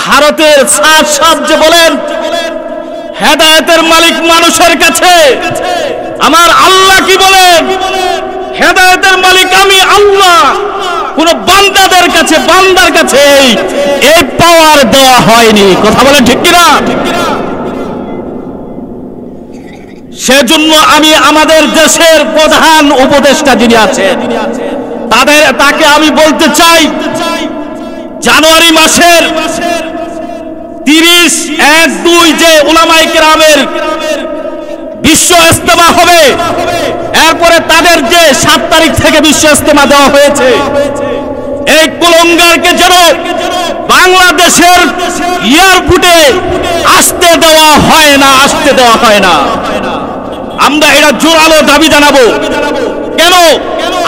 ভারতের সাত সাত যে বলেন হেদায়েতের মালিক মানুষের কাছে, আমার আল্লাহ কি বলেন? হেদায়েতের মালিক আমি আল্লাহ। কোন বান্দাদের কাছে, বান্দার কাছে এই পাওয়ার দেওয়া হয়নি। কথা বলেন ঠিক কিনা? সেজন্য আমি আমাদের দেশের প্রধান উপদেষ্টা যিনি আছেন তাকে আমি বলতে চাই, জানুয়ারি মাসের 30-1-2 যে উলামায়ে কেরামের বিশ্ব ইজতেমা হবে, এরপরে তাদের যে 7 তারিখ থেকে বিশ্ব ইজতেমা দেওয়া হয়েছে, এই কুলঙ্গারকে যেন বাংলাদেশের এয়ারপোর্টে আসতে দেওয়া হয় না, আসতে দেওয়া হয় না। আমরা এটা জোরালো দাবি জানাবো। কেন?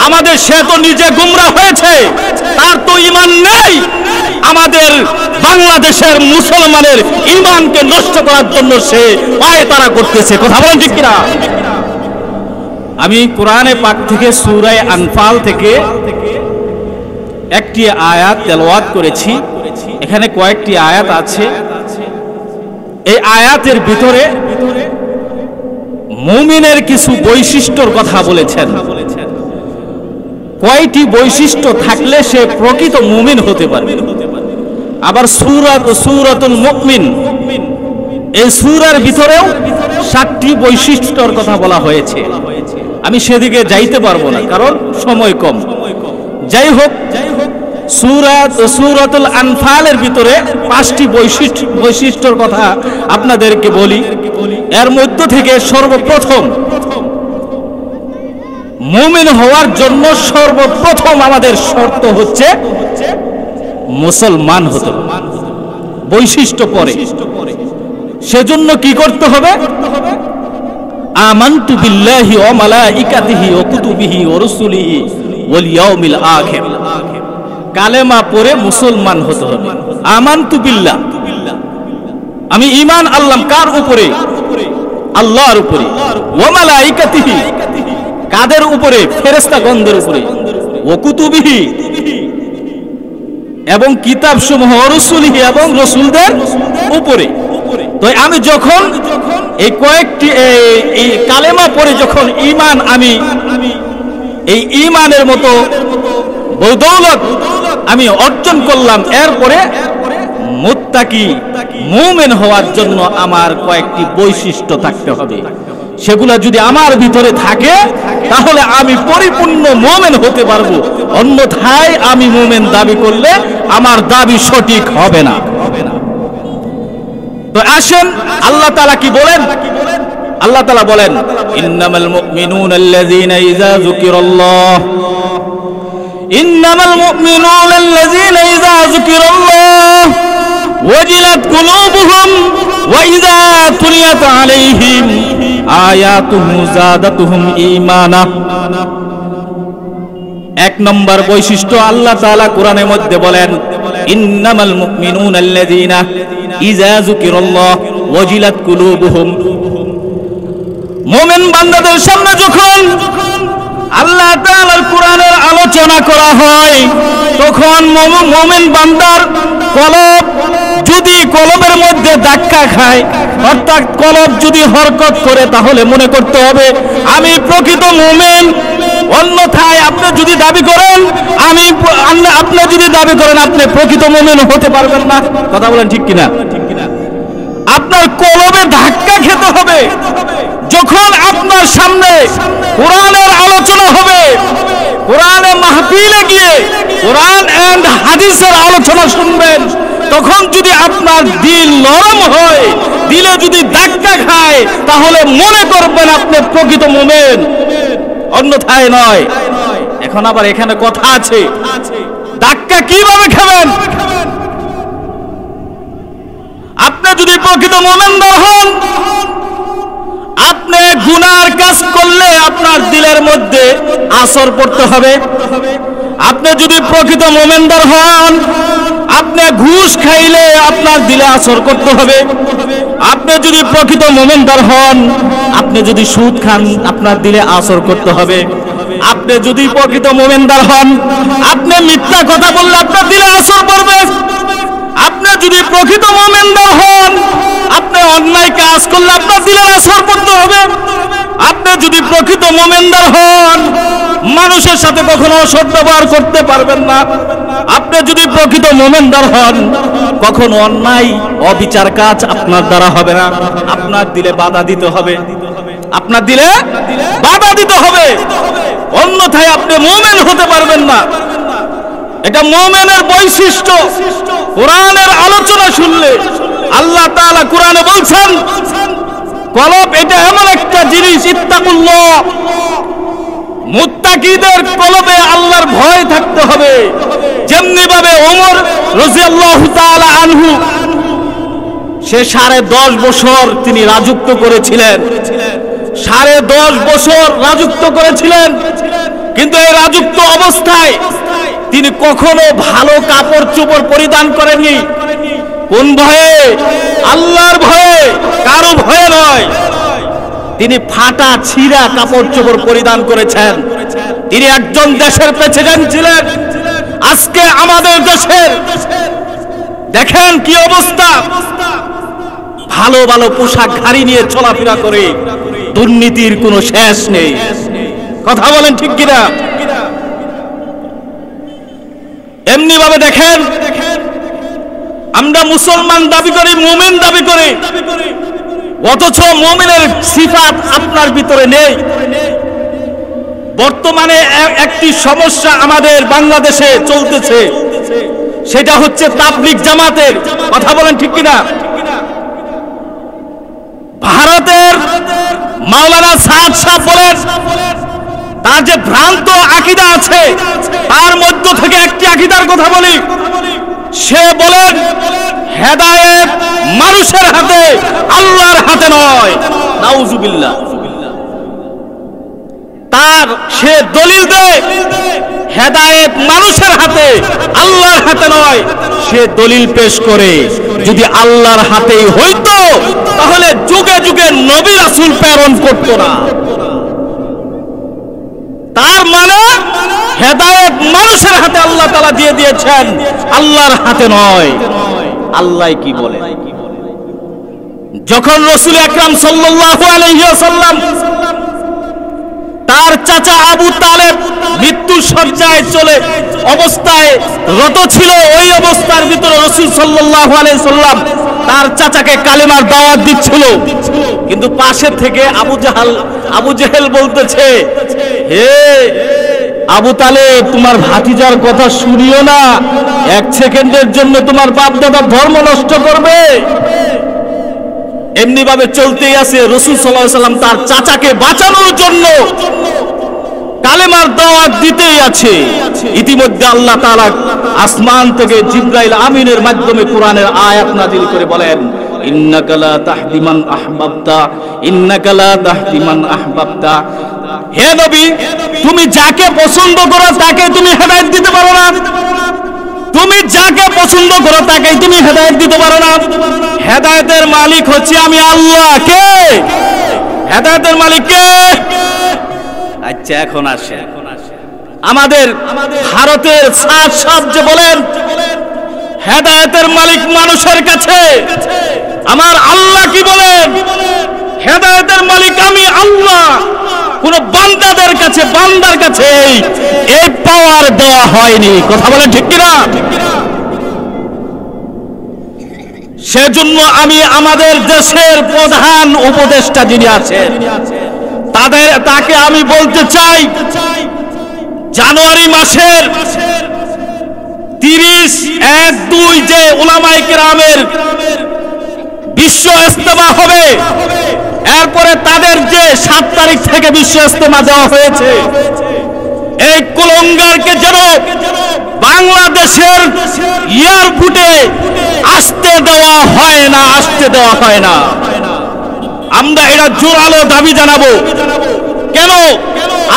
আমাদের সে তো নিজে গুমরাহ হয়েছে, তার তো ঈমান নেই। আমাদের বাংলাদেশের মুসলমানের ঈমানকে নষ্ট করার জন্য সে পায়তারা করতেছে। কথা বলেন ঠিক কিনা? আমি কোরআনে পাক থেকে সূরা আনফাল থেকে একটি আয়াত তেলাওয়াত করেছি। এখানে কয়েকটি আয়াত আছে। এই আয়াতের ভিতরে মুমিনের কিছু বৈশিষ্ট্যর কথা বলেছেন। কয়টি বৈশিষ্ট্য থাকলে সে প্রকৃত মুমিন হতে পারবে। আবার সূরাতুল মুমিন, এই সূরার ভিতরেও 7টি বৈশিষ্ট্যর কথা বলা হয়েছে। আমি সেদিকে যাইতে পারবো না, কারণ সময় কম। যাই হোক, সূরাতুল আনফালের ভিতরে 5টি বৈশিষ্ট্যর কথা আপনাদেরকে বলি। এর মধ্য থেকে সর্বপ্রথম মুমিন হওয়ার জন্য সর্বপ্রথম আমাদের শর্ত হচ্ছে মুসলমান হতে হবে। বৈশিষ্ট্য পরে, সেজন্য কি করতে হবে? আমানতু বিল্লাহি ওয়া মালাইকাতিহি ওয়া কুতুবিহি ওয়া রুসুলিহি ওয়াল ইয়াউমিল আখির। কালেমা পড়ে মুসলমান হতে হবে। আমানতু বিল্লাহ, আমি ঈমান আনলাম কার উপরে? আল্লাহর উপরে। ওয়া মালাইকাতিহি, কাদের উপরে? ফেরেশতাগণদের উপরে। ওয়া কুতুবিহি, এবং কিতাবসমূহ, রসুলিহি, এবং রসুলদের উপরে। তো আমি যখন এই কয়েকটি এই কালেমা পড়ে যখন ঈমান আমি এই ঈমানের মতো বদৌলত আমি অর্জন করলাম, এরপরে মুত্তাকি মুমিন হওয়ার জন্য আমার কয়েকটি বৈশিষ্ট্য থাকতে হবে। সেগুলা যদি আমার ভিতরে থাকে তাহলে আমি পরিপূর্ণ মুমিন হতে পারবো। অন্যথায় আমি মুমিন দাবি করলে আমার দাবি সঠিক হবে না। তো আসেন আল্লাহ তাআলা কি বলেন? আল্লাহ তাআলা বলেন, ইন্নামাল মুমিনুনা আল্লাযীনা ইযা যুকিরাল্লাহ, ইন্নামাল মুমিনুনা আল্লাযীনা ইযা যুকিরাল্লাহ ওয়াজিলাত কুলুবুহুম ওয়া ইযা তুলিয়াত আলাইহিম আয়াতুহু যাদাতুহুম ঈমানা। 1 নম্বর বৈশিষ্ট্য আল্লাহ তাআলা কোরআনের মধ্যে বলেন, ইন্নামাল মুমিনুনা আল্লাযীনা ইযা যুকিরাল্লাহ ওয়াজিলাত কুলুবুহুম। মুমিন বান্দাদের সামনে যখন আল্লাহ তাআলার কোরআনের আলোচনা করা হয়, তখন মুমিন বান্দার কলব যদি কলবের মধ্যে ধাক্কা খায়, অর্থাৎ কলব যদি হরকত করে, তাহলে মনে করতে হবে আমি প্রকৃত মুমিন। অন্যথায় আপনি যদি দাবি করেন আপনি প্রকৃত মুমিন হতে পারবেন না। কথা বলেন ঠিক কিনা? আপনার কলবে ধাক্কা খেতে হবে। যখন আপনার সামনে কোরআনের আলোচনা হবে, কোরআনের মাহফিলে গিয়ে কোরআন এন্ড হাদিসের আলোচনা শুনবেন, তখন যদি আপনার দিল নরম হয়, দিলে যদি ধাক্কা খায়, তাহলে মনে করবেন আপনি প্রকৃত মুমিন, অন্যথায় নয়। এখন আবার এখানে কথা আছে, ধাক্কা কিভাবে খাবেন? আপনি যদি প্রকৃত মুমিনদার হন, আপনি গুনার কাজ করলে আপনার দিলের মধ্যে আসর পড়তে হবে। আপনি যদি প্রকৃত মুমিনদার হন, আপনি ঘুষ খাইলে আপনার দিলে আসর করতে হবে। আপনি যদি প্রকৃত মুমিনদার হন, আপনি যদি সুদ খান, আপনার দিলে আসর করতে হবে। আপনি যদি প্রকৃত মুমিনদার হন, আপনি মিথ্যা কথা বললে আপনার দিলে আসর পড়বে। আপনি যদি প্রকৃত মুমিনদার হন, আপনি অন্যায় কাজ করলে আপনার দিলের আসর পড়তে হবে। আপনি যদি প্রকৃত মুমিনদার হন, মানুষের সাথে কখনো অসৎ ব্যবহার করতে পারবেন না। আপনি যদি প্রকৃত মুমিনদার হন, কখনো অন্যায় অবিচার কাজ আপনার দ্বারা হবে না। আপনার দিলে বাধা দিতে হবে, আপনার দিলে বাধা দিতে হবে, অন্যথায় আপনি মুমিন হতে পারবেন না। এটা মুমিনের বৈশিষ্ট্য। কোরআনের আলোচনা শুনলে আল্লাহ তাআলা কোরআনে বলছেন, কলব এটা এমন একটা জিনিস, ইত্তাকুল্লাহ, মুত্তাকিদের কলবে আল্লাহর ভয় থাকতে হবে। যেমনি ভাবে ওমর রাদিয়াল্লাহু তাআলা আনহু, সে 10.5 বছর তিনি রাজত্ব করেছিলেন, 10.5 বছর রাজত্ব করেছিলেন, কিন্তু এই রাজত্ব অবস্থায় তিনি কখনো ভালো কাপড় চোপড় পরিধান করেননি। কোন ভয়ে? আল্লাহর ভয়ে, কারো ভয়ে নয়। তিনি ফাটা ছিঁড়া কাপড় চোপড় পরিধান করেছেন। তিনি একজন দেশের প্রেসিডেন্ট ছিলেন। আজকে আমাদের দেশের দেখেন কি অবস্থা, ভালো ভালো পোশাক গাড়ি নিয়ে চলাফেরা করে, দুর্নীতির কোনো শেষ নেই। কথা বলেন ঠিক কিনা? এমনি ভাবে দেখেন, আমরা মুসলমান দাবি করি, মুমিন দাবি করি, অথচ মুমিনের সিফাত আপনার ভিতরে নেই। বর্তমানে একটি সমস্যা আমাদের বাংলাদেশে চলতেছে, সেটা হচ্ছে তাবলীগ জামাতের। কথা বলেন ঠিক কিনা? ভারতের মাওলানা সাদ সাহেব বলেন, তার যে ভ্রান্ত আকীদা আছে তার মধ্য থেকে একটি আকীদার কথা বলি। সে বলেন হেদায়েত মানুষের হাতে, আল্লাহর হাতে নয়। নাউজুবিল্লাহ। তার সে দলিল দেয় হেদায়েত মানুষের হাতে, আল্লাহর হাতে নয়। সে দলিল পেশ করে, যদি আল্লাহর হাতেই হইতো তাহলে যুগে যুগে নবী রাসূল প্রেরণ করতো না। তার মানে হেদায়েত মানুষের হাতে আল্লাহ তাআলা দিয়ে দিয়েছেন, আল্লাহর হাতে নয়। আল্লাহ কি বলে? যখন রাসূল আকরাম সাল্লাল্লাহু আলাইহি ওয়াসাল্লাম তার চাচা আবু তালেব মৃত্যুর শয্যায় চলে অবস্থায় রত ছিল, ওই অবস্থার ভিতরে রাসূল সাল্লাল্লাহু আলাইহি সাল্লাম তার চাচাকে কালেমার দাওয়াত দিচ্ছিল, কিন্তু পাশে থেকে আবু জেহেল বলতেছে, হে আবু তালেব, তোমার ভাতিজার কথা শুনিও না, 1 সেকেন্ডের জন্য তোমার বাপ দাদার ধর্ম নষ্ট করবে। এমনি ভাবে চলতেই আছে। রাসূল সাল্লাল্লাহু আলাইহি সাল্লাম তার চাচাকে বাঁচানোর জন্য কালেমার দাওয়াত দিতেই আছে। ইতিমধ্যে আল্লাহ তাআলা আসমান থেকে জিবরাইল আমিনের মাধ্যমে কোরআনের আয়াত নাযিল করে বলেন, ইন্নাকা লা তাহদি মান আহবাবতা, ইন্নাকা লা তাহদি মান আহবাবতা। হে নবী, তুমি যাকে পছন্দ করো তাকে তুমি হেদায়েত দিতে পারো না। তুমি যাকে পছন্দ করো তাকেই তুমি হেদায়েত দিতে পারো না। হেদায়েতের মালিক হচ্ছে আমি আল্লাহ। কে হেদায়েতের মালিক? কে? আচ্ছা, এখন আসে আমাদের ভারতের সাদ সাহেব যে বলেন হেদায়েতের মালিক মানুষের কাছে, আমার আল্লাহ কি বলেন? হেদায়েতের মালিক আমি আল্লাহ। কোন বান্দাদের কাছে, বান্দার কাছে এই পাওয়ার দেওয়া হয়নি। কথা বলেন ঠিক কিনা? সেজন্য আমি আমাদের দেশের প্রধান উপদেষ্টা যিনি আছেন তাকে আমি বলতে চাই, জানুয়ারি মাসের 30-1-2 যে উলামায়ে কেরামের বিশ্ব ইজতেমা হবে, এরপরে তাদের যে 7 তারিখ থেকে বিশ্ব ইজতেমা দেওয়া হয়েছে, এই কুলঙ্গারকে যেন বাংলাদেশের এয়ারপোর্টে আসতে দেওয়া হয় না, আসতে দেওয়া হয় না। আমরা এটা জোরালো দাবি জানাবো। কেন?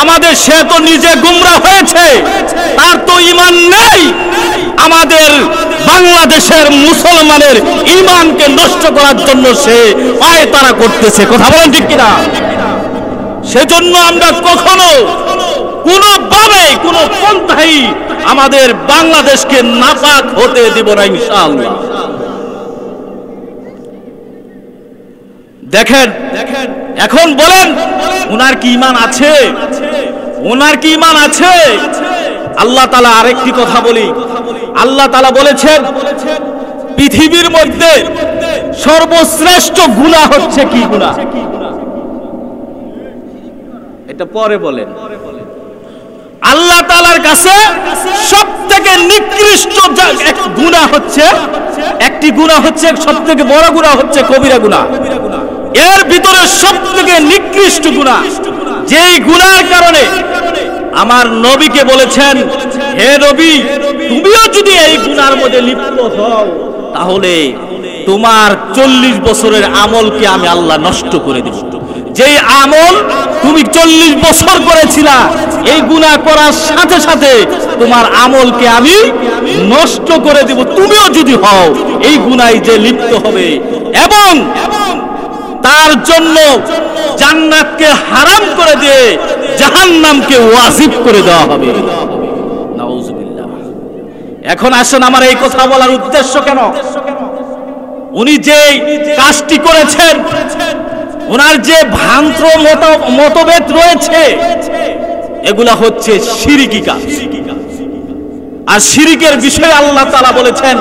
আমাদের সে তো নিজে গুমরা হয়েছে, তার তো ঈমান নেই। আমাদের বাংলাদেশের মুসলমানের ঈমানকে নষ্ট করার জন্য সে পায়তারা করতেছে। কথা বলেন ঠিক কিনা? সেজন্য আমরা কখনো কোনোভাবে কোনো পন্থাই আমাদের বাংলাদেশকে নাপাক হতে দিব না ইনশাআল্লাহ। দেখেন এখন বলেন ওনার কি ঈমান আছে? ওনার কি ঈমান আছে? আল্লাহ তাআলা আরেকটি কথা বলি, আল্লাহ তাআলা বলেছেন পৃথিবীর মধ্যে সর্বশ্রেষ্ঠ গুনাহ হচ্ছে কি গুনাহ? এটা পরে বলেন। আল্লাহ তাআলার কাছে সবথেকে নিকৃষ্ট এক গুনাহ হচ্ছে, একটি গুনাহ হচ্ছে, সবথেকে বড় গুনাহ হচ্ছে কবিরা গুনাহ। এর ভিতরে সবথেকে নিকৃষ্ট গুনাহ, যেই গুনাহের কারণে আমার নবীকে বলেছেন, হে নবী, তুমিও যদি এই গুনাহের মধ্যে লিপ্ত হও তাহলে তোমার 40 বছরের আমলকে আমি আল্লাহ নষ্ট করে দেব। যেই আমল তুমি 40 বছর করেছিলা, এই গুনাহ করার সাথে সাথে তোমার আমলকে আমি নষ্ট করে দেব, তুমিও যদি হও এই গুনাহে যে লিপ্ত হবে, এবং তার জন্য জান্নাতকে হারাম করে দিয়ে জাহান্নামকে ওয়াজিব করে দেওয়া হবে। নাউজুবিল্লাহ। এখন আসেন, আমার এই কথা বলার উদ্দেশ্য কেন? উনি যে কাজটি করেছেন, ওনার যে ভ্রান্ত মতভেদ রয়েছে, এগুলা হচ্ছে শিরকি কাজ। আর শিরকের বিষয়ে আল্লাহ তাআলা বলেছেন,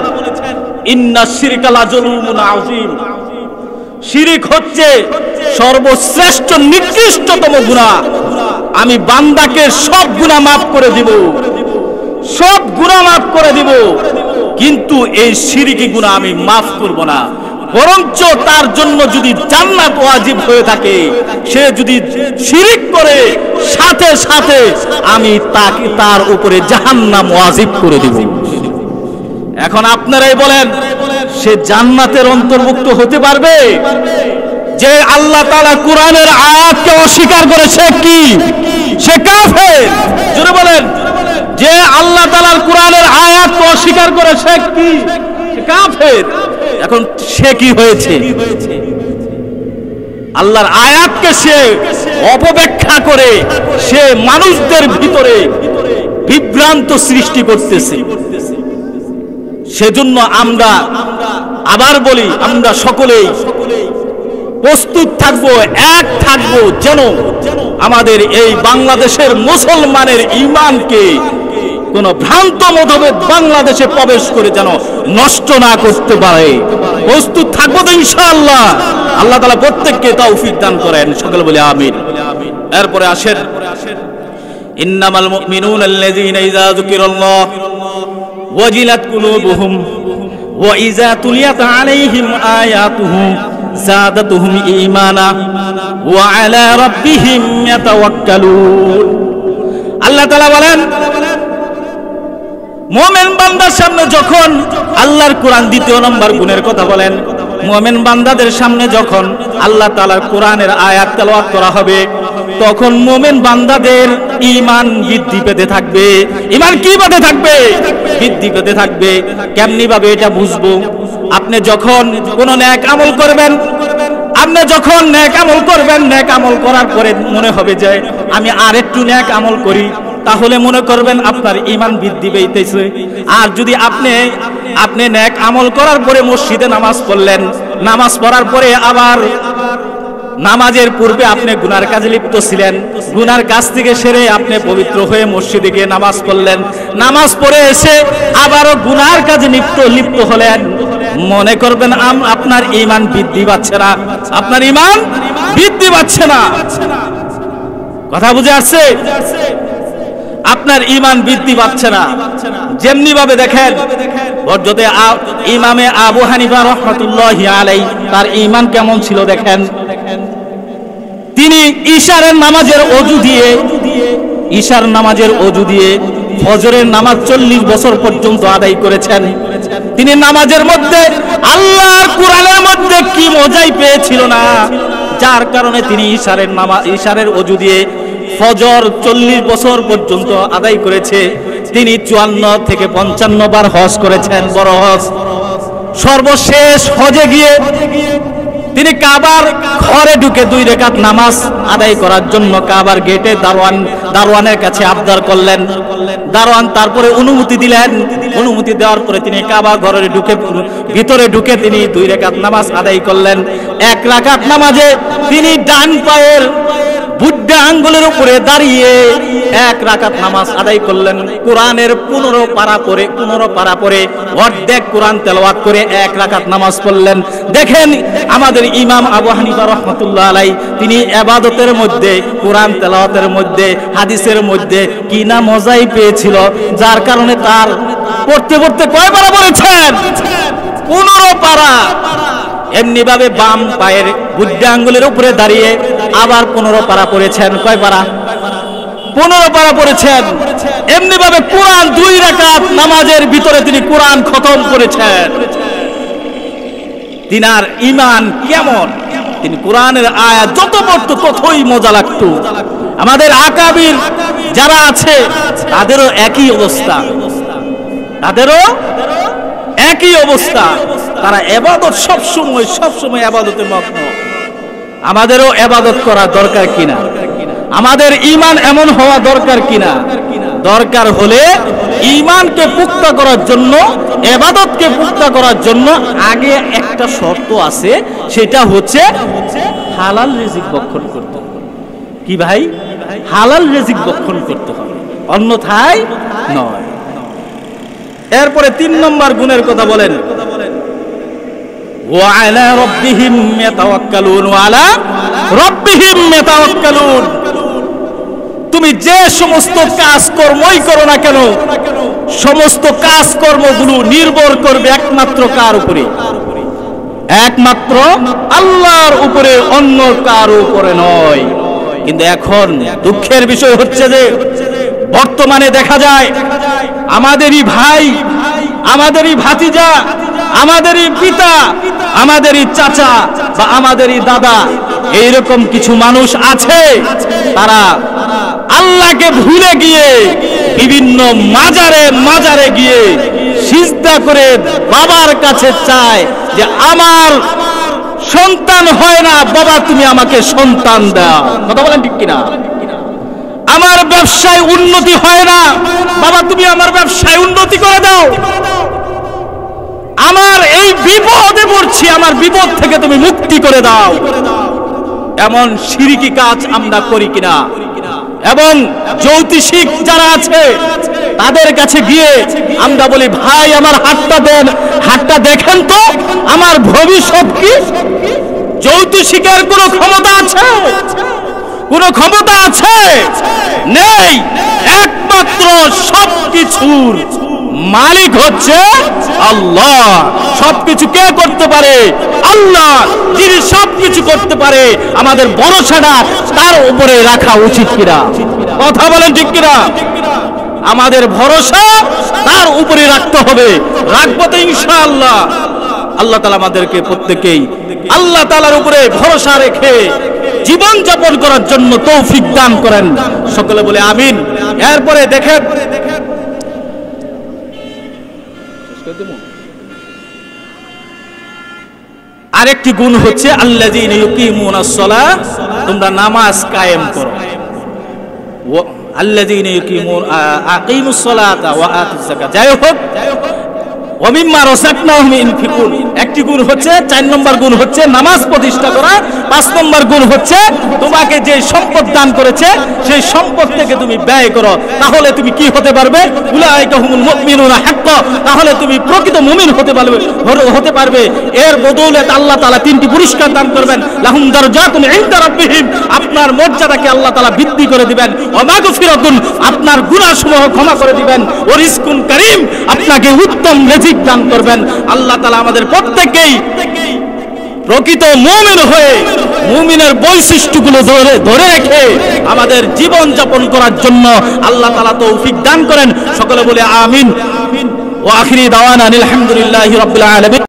ইন্নাশ শিরকা লাযুলুমুন আযীম। শিরক হচ্ছে সর্বশ্রেষ্ঠ নিকৃষ্টতম গুনাহ। আমি বান্দাকে সব গুনাহ মাফ করে দিব, সব গুনাহ মাফ করে দিব, কিন্তু এই শিরকি গুনাহ আমি মাফ করব না। বরঞ্চ তার জন্য যদি জান্নাত ওয়াজিব হয়ে থাকে, সে যদি শিরক করে, সাথে সাথে আমি তাকে তার উপরে জাহান্নাম ওয়াজিব করে দেব। এখন আপনারাই বলেন, সে জান্নাতের অন্তর্ভুক্ত হতে পারবে? যে আল্লাহ তাআলা কোরআনের আয়াতকে অস্বীকার করেছে কি? সে কাফের। জোরে বলেন, যে আল্লাহ তাআলার কোরআনের আয়াতকে অস্বীকার করেছে কি? সে কাফের। এখন সে কি হয়েছে? আল্লাহর আয়াতকে সে অপব্যাখ্যা করে সে মানুষদের ভিতরে বিভ্রান্ত সৃষ্টি করতেছে। সেজন্য আমরা আবার বলি, আমরা সকলেই প্রস্তুত থাকবো, এক থাকবো, যেন আমাদের এই বাংলাদেশের মুসলমানের ঈমানকে কোন ভ্রান্ত মতভেদ বাংলাদেশে প্রবেশ করে যেন নষ্ট না করতে পারে। প্রস্তুত থাকবো তো ইনশাআল্লাহ। আল্লাহ তাআলা প্রত্যেককে তৌফিক দান করেন, সকলে বলি আমিন। এরপরে আসেন, ইন্নামাল মুমিনুনা আল্লাযীনা ইযা যুকিরাল্লাহ ওয়াজিলাত কুলুবুহুম ওয়া ইযা তুলিয়াত আলাইহিম আয়াতুহু যাদাতুহুম ঈমানা ওয়া আলা রাব্বিহিম ইয়াতাওয়াক্কালুন। আল্লাহ তাআলা বলেন, মুমিন বান্দার সামনে যখন আল্লাহর কোরআন, দ্বিতীয় নম্বর গুণের কথা বলেন, মুমিন বান্দাদের সামনে যখন আল্লাহ তাআলার কোরআনের আয়াত তেলাওয়াত করা হবে, তখন মুমিন বান্দাদের ঈমান বৃদ্ধি পেতে থাকবে। ঈমান কি পেতে থাকবে? বৃদ্ধি পেতে থাকবে। কেমনি ভাবে এটা বুঝবো? আপনি যখন কোন নেক আমল করবেন, আপনি যখন নেক আমল করবেন, নেক আমল করার পরে মনে হবে যে আমি আর একটু নেক আমল করি, তাহলে মনে করবেন আপনার ঈমান বৃদ্ধি পেয়েছে। আর যদি আপনি নেক আমল করার পরে মসজিদে নামাজ পড়লেন, নামাজ পড়ার পরে আবার নামাজের পূর্বে আপনি গুনার কাজে লিপ্ত ছিলেন, গুনার কাজ থেকে সেরে আপনি পবিত্র হয়ে মসজিদে গিয়ে নামাজ পড়লেন, নামাজ পড়ে এসে আবারও গুনার কাজে লিপ্ত হলেন, মনে করবেন আপনার ঈমান বৃদ্ধি পাচ্ছে না, আপনার ঈমান বৃদ্ধি পাচ্ছে না। কথা বুঝে আসছে? আপনার ঈমান বৃদ্ধি পাচ্ছে না। যেমনি ভাবে দেখেন, হযরতে ইমামে আবু হানিফা রাহমাতুল্লাহি আলাইহি, তার ঈমান কেমন ছিল দেখেন। তিনি ইশারের নামাজের ওযু দিয়ে ফজরের নামাজ 40 বছর পর্যন্ত আদায় করেছেন। তিনি নামাজের মধ্যে আল্লাহর কোরআনের মধ্যে কি মজাই পেয়েছিল না, যার কারণে তিনি ইশারের ওযু দিয়ে ফজর 40 বছর পর্যন্ত আদায় করেছে। তিনি 54 থেকে 55 বার হজ করেছেন, বড় হজ। সর্বশেষ হজে গিয়ে তিনি কাবার ঘরে ঢুকে 2 রাকাত নামাজ আদায় করার জন্য কাবার গেটে দারোয়ানের কাছে আবদার করলেন। দারোয়ান তারপরে অনুমতি দিলেন। অনুমতি দেওয়ার পরে তিনি কাবা ঘরে ভিতরে ঢুকে তিনি 2 রাকাত নামাজ আদায় করলেন। 1 রাকাত নামাজে তিনি ডান পায়ের বুদ্ধা আঙ্গুলের উপরে দাঁড়িয়ে 1 রাকাত নামাজ আদায় করলেন। কোরআনের 15 পারা পড়ে অর্ধেক কোরআন তেলাওয়াত করে 1 রাকাত নামাজ পড়লেন। দেখেন আমাদের ইমাম আবু হানিফা রাহমাতুল্লাহ আলাইহি তিনি ইবাদতের মধ্যে, কোরআন তেলাওয়াতের মধ্যে, হাদিসের মধ্যে কি না মজাই পেয়েছিল, যার কারণে তার পড়তে পড়তে কয় পারা পড়েছেন? 15 পারা। এমনি ভাবে বাম পায়ের বুদ্ধা আঙ্গুলের উপরে দাঁড়িয়ে আবার 15 পারা পড়েছেন। কয় পারা? 15 পারা পড়েছেন। এমনি ভাবে কোরআন 2 রাকাত নামাজের ভিতরে তিনি কোরআন খতম করেছেন। তিনার ঈমান কেমন? তিনি কোরআনের আয়াত যত পড়তো ততই মজা লাগতো। আমাদের আকাবির যারা আছে তাদেরও একই অবস্থা, তারা ইবাদত সবসময় ইবাদতে মগ্ন। আমাদেরও ইবাদত করা দরকার কিনা? আমাদের ঈমান এমন হওয়া দরকার কিনা? দরকার হলে ঈমানকে পুক্তা করার জন্য, ইবাদতকে পুক্তা করার জন্য আগে একটা শর্ত আছে, সেটা হচ্ছে হালাল রিজিক ভক্ষণ করতে হবে। কি ভাই? হালাল রিজিক ভক্ষণ করতে হবে, অন্যথায় নয়। এরপরে 3 নম্বর গুণের কথা বলেন, ওয়া আলা রাব্বিহিম ইয়াতাওয়াক্কালুন, ওয়া আলা রাব্বিহিম ইয়াতাওয়াক্কালুন। তুমি যে সমস্ত কাজকর্মই করো না কেন, সমস্ত কাজকর্মগুলো নির্ভর করবে একমাত্র কার উপরে? একমাত্র আল্লাহর উপরে, অন্য কার উপরে নয়। কিন্তু এখন দুঃখের বিষয় হচ্ছে যে বর্তমানে দেখা যায় আমাদেরই ভাই, আমাদেরই ভাতিজা, আমাদেরই পিতা, আমাদেরই চাচা বা আমাদেরই দাদা, এইরকম কিছু মানুষ আছে তারা আল্লাহকে ভুলে গিয়ে বিভিন্ন মাজারে গিয়ে সিজদা করে বাবার কাছে চায় যে আমার সন্তান হয় না, বাবা তুমি আমাকে সন্তান দাও। কথা বলেন ঠিক কিনা? আমার ব্যবসায় উন্নতি হয় না, বাবা তুমি আমার ব্যবসায় উন্নতি করে দাও। আমার এই বিপদে পড়ছি, আমার বিপদ থেকে তুমি মুক্তি করে দাও। এমন শিরকি কাজ আমরা করি কিনা? এবং জ্যোতিষিক যারা আছে তাদের কাছে গিয়ে আমরা বলি, ভাই আমার হাতটা দেন, হাতটা দেখেন তো আমার ভবিষ্যৎ কি? জ্যোতিষিকের কোনো ক্ষমতা আছে? কোনো ক্ষমতা আছে? নেই। একমাত্র সবকিছুর মালিক হচ্ছে আল্লাহ। সবকিছু কে করতে পারে? আল্লাহ। যিনি সবকিছু করতে পারে, আমাদের ভরসাটা তার উপরে রাখা উচিত কিনা? কথা বলেন ঠিক কিনা? আমাদের ভরসা তার উপরে রাখতে হবে। রাখবো তো ইনশাআল্লাহ। আল্লাহ তাআলা আমাদেরকে প্রত্যেককেই আল্লাহ তাআলার উপরে ভরসা রেখে জীবন যাপন করার জন্য তৌফিক দান করেন। সকলে বলে আমিন। এরপরে দেখেন আরেকটি গুণ হচ্ছে আল্লাযীনা ইউকিমুনাস সালাহ, তোমরা নামাজ কায়েম করো। আল্লাযীনা আকিমুস সালাতা ওয়া আতুজ যাকাত। যাই হোক, ওয়া মিম্মা রাযাকনাহুম ইউনফিকুন। একটি গুণ হচ্ছে, 4 নম্বর গুণ হচ্ছে নামাজ প্রতিষ্ঠা করা। 5 নম্বর গুণ হচ্ছে তোমাকে যে সম্পদ দান করেছে সেই সম্পদ থেকে তুমি ব্যয় করো। তাহলে তুমি কি হতে পারবে? উলাইকা হুমুল মুমিনুনা হাক্কা। তাহলে তুমি প্রকৃত মুমিন হতে পারবে। এর বদৌলতে আল্লাহ তাআলা 3টি পুরস্কার দান করবেন। লাহুম দারাজাতুন ইনদা রাব্বিহিম, আপনার মর্যাদাকে আল্লাহ তাআলা বৃদ্ধি করে দিবেন। ওয়া মাগফিরাতুন, আপনার গুনাহসমূহ ক্ষমা করে দিবেন। ওয়া রিজকুন কারীম, আপনাকে উত্তম রিজিক দান করবেন। আল্লাহ তাআলা আমাদের প্রত্যেককেই প্রকৃত মুমিন হয়ে মুমিনের বৈশিষ্ট্যগুলো ধরে রেখে আমাদের জীবন যাপন করার জন্য আল্লাহ তাআলা তৌফিক দান করেন। সকলে বলে আমিন। ওয়া আখিরি দাওয়ানা আলহামদুলিল্লাহি রাব্বিল আলামিন।